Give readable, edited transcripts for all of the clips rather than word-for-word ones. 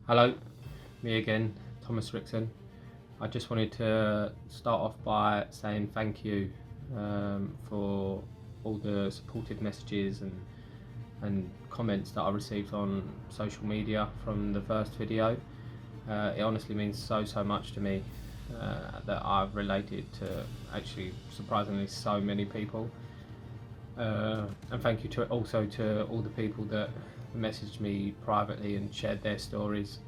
Hello, me again, Thomas Rickson. I just wanted to start off by saying thank you for all the supportive messages and comments that I received on social media from the first video. It honestly means so much to me that I've related to actually surprisingly so many people. And thank you also to all the people that messaged me privately and shared their stories.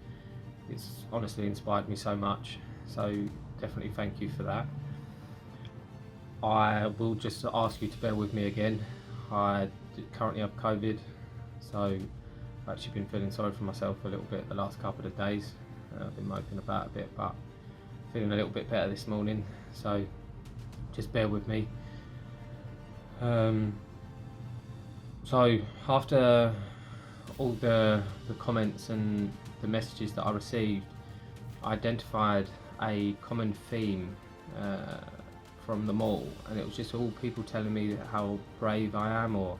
It's honestly inspired me so much, so definitely thank you for that. I will just ask you to bear with me again. I currently have COVID, so I've actually been feeling sorry for myself a little bit the last couple of days. I've been moping about a bit, but feeling a little bit better this morning, so just bear with me. So after all the comments and the messages that I received, I identified a common theme from them all, and it was just all people telling me how brave I am, or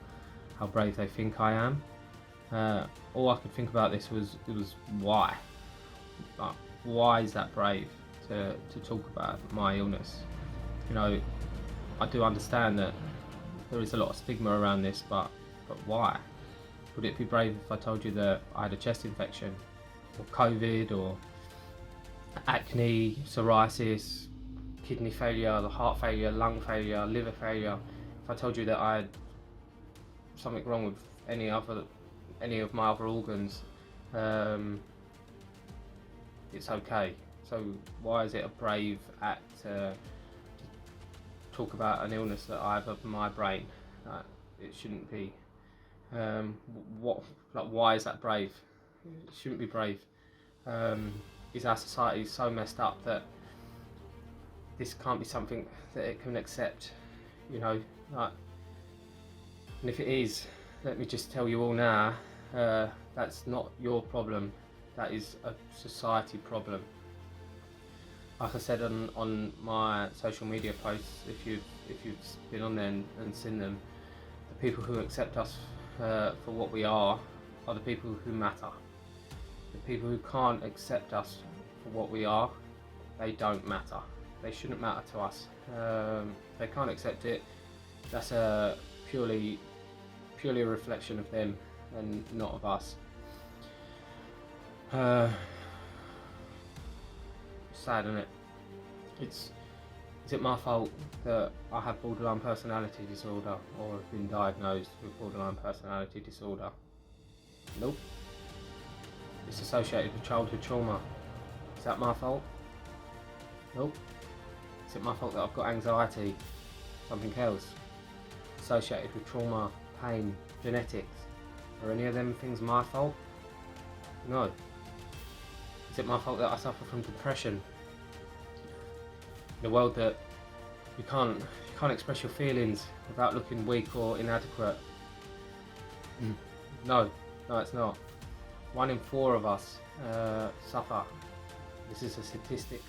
how brave they think I am. All I could think about this was why. Like, why is that brave to talk about my illness? You know, I do understand that there is a lot of stigma around this, but why? Would it be brave if I told you that I had a chest infection, or COVID, or acne, psoriasis, kidney failure, heart failure, lung failure, liver failure? If I told you that I had something wrong with any of my other organs, it's okay. So why is it a brave act to talk about an illness that I have of my brain? It shouldn't be. Why is that brave? It shouldn't be brave. Is our society so messed up that this can't be something that it can accept? You know, like, and if it is, let me just tell you all now, that's not your problem. That is a society problem. Like I said on my social media posts, if you've been on there and seen them, the people who accept us for what we are the people who matter. The people who can't accept us for what we are, they don't matter. They shouldn't matter to us. They can't accept it. That's purely a reflection of them and not of us. Sad, isn't it? Is it my fault that I have borderline personality disorder, or have been diagnosed with borderline personality disorder? Nope. It's associated with childhood trauma. Is that my fault? Nope. Is it my fault that I've got anxiety? Something else? Associated with trauma, pain, genetics? Are any of them things my fault? No. Is it my fault that I suffer from depression? In a world that you can't express your feelings without looking weak or inadequate? No, it's not. 1 in 4 of us suffer. This is a statistic.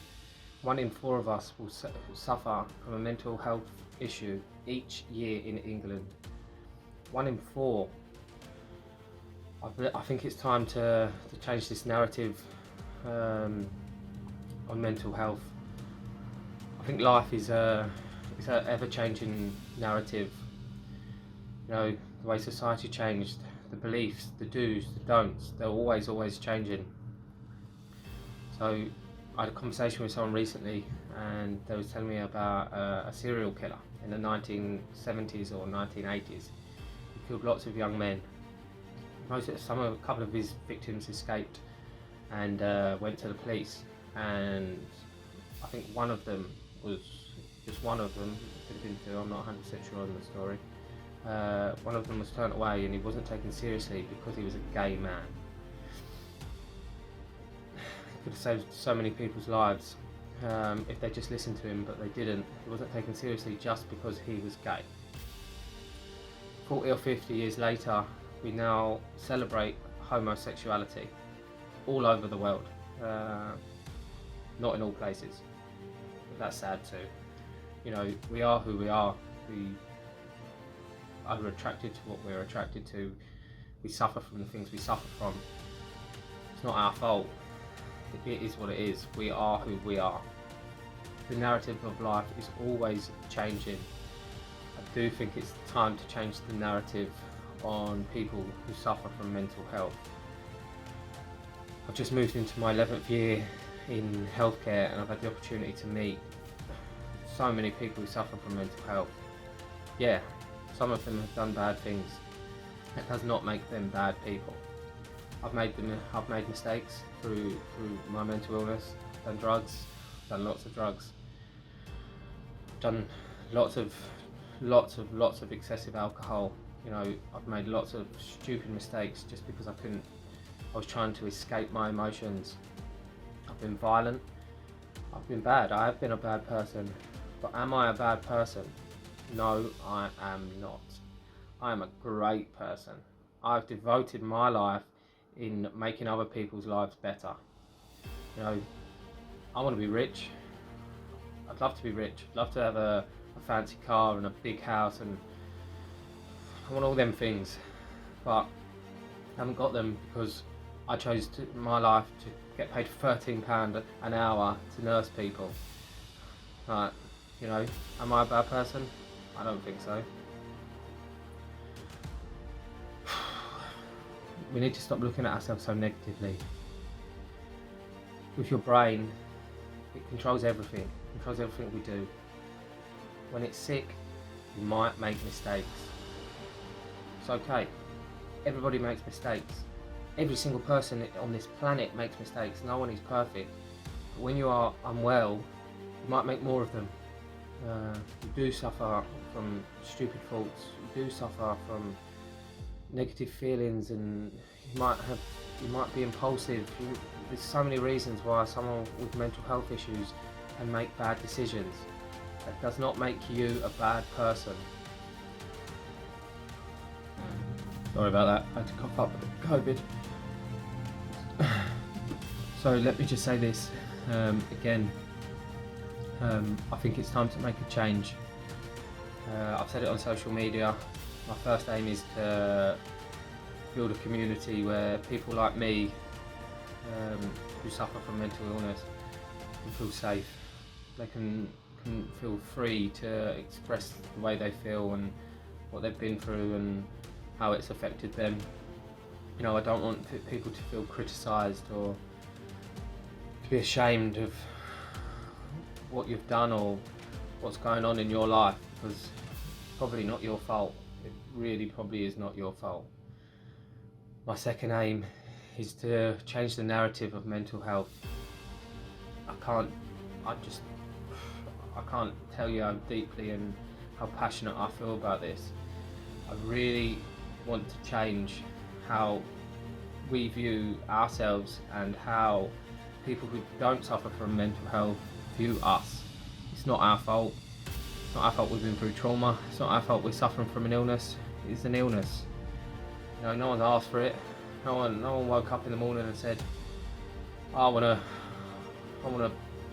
1 in 4 of us will suffer from a mental health issue each year in England. 1 in 4. I think it's time to change this narrative on mental health. I think life is an ever-changing narrative. You know, the way society changed, the beliefs, the do's, the don'ts, they're always changing. So I had a conversation with someone recently, and they was telling me about a serial killer in the 1970s or 1980s. He killed lots of young men. A couple of his victims escaped and went to the police, and I think one of them was just one of them, could have been two, I'm not 100% sure on the story. One of them was turned away, and he wasn't taken seriously because he was a gay man. He could have saved so many people's lives if they just listened to him, but they didn't. He wasn't taken seriously just because he was gay. 40 or 50 years later, we now celebrate homosexuality all over the world. Not in all places. But that's sad too. You know, we are who we are. We are attracted to what we're attracted to. We suffer from the things we suffer from. It's not our fault. It is what it is. We are who we are. The narrative of life is always changing. I do think it's time to change the narrative on people who suffer from mental health. I've just moved into my 11th year in healthcare, and I've had the opportunity to meet so many people who suffer from mental health. Yeah, some of them have done bad things. That does not make them bad people. I've made mistakes through my mental illness. Done drugs, done lots of drugs. Done lots of excessive alcohol. You know, I've made lots of stupid mistakes just because I was trying to escape my emotions. I've been violent. I've been bad. I have been a bad person. But am I a bad person? No, I am not. I am a great person. I've devoted my life in making other people's lives better. You know, I want to be rich. I'd love to be rich. I'd love to have a fancy car and a big house, and I want all them things. But I haven't got them because I chose my life to get paid £13 an hour to nurse people. Right, you know, am I a bad person? I don't think so. We need to stop looking at ourselves so negatively. With your brain, it controls everything. It controls everything we do. When it's sick, you might make mistakes. It's okay. Everybody makes mistakes. Every single person on this planet makes mistakes. No one is perfect. But when you are unwell, you might make more of them. You do suffer from stupid thoughts. You do suffer from negative feelings, and you might be impulsive. There's so many reasons why someone with mental health issues can make bad decisions. That does not make you a bad person. Sorry about that, I had to cough up with COVID. So let me just say this again. I think it's time to make a change. I've said it on social media. My first aim is to build a community where people like me who suffer from mental illness can feel safe. They can feel free to express the way they feel and what they've been through and how it's affected them. You know, I don't want people to feel criticised or to be ashamed of what you've done or what's going on in your life, because it's probably not your fault. It really probably is not your fault. My second aim is to change the narrative of mental health. I can't tell you how deeply and how passionate I feel about this. I really want to change how we view ourselves and how people who don't suffer from mental health view us. It's not our fault. It's not our fault we've been through trauma. It's not our fault we're suffering from an illness. It's an illness. You know, no one's asked for it. No one woke up in the morning and said, I wanna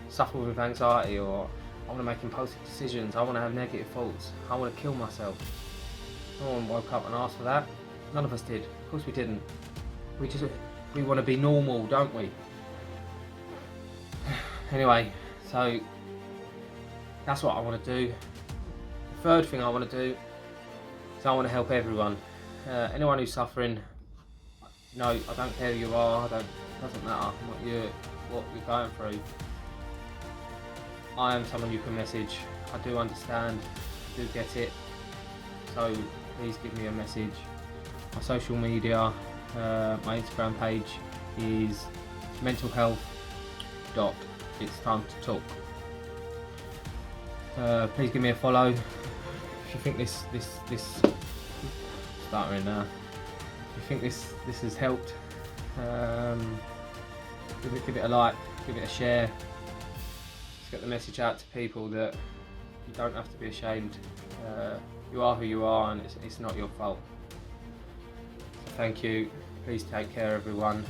suffer with anxiety, or I wanna make impulsive decisions, I wanna have negative thoughts, I wanna kill myself. No one woke up and asked for that. None of us did. Of course we didn't. We wanna be normal, don't we? Anyway, so that's what I want to do. The third thing I want to do is I want to help everyone. Anyone who's suffering, no, I don't care who you are. It doesn't matter what you're going through. I am someone you can message. I do understand, I do get it. So please give me a message. My social media, my Instagram page is mentalhealth.it's time to talk. Please give me a follow. If you think this starting now. If you think this has helped, give it a like, give it a share. Let's get the message out to people that you don't have to be ashamed. You are who you are, and it's not your fault. So thank you. Please take care, everyone.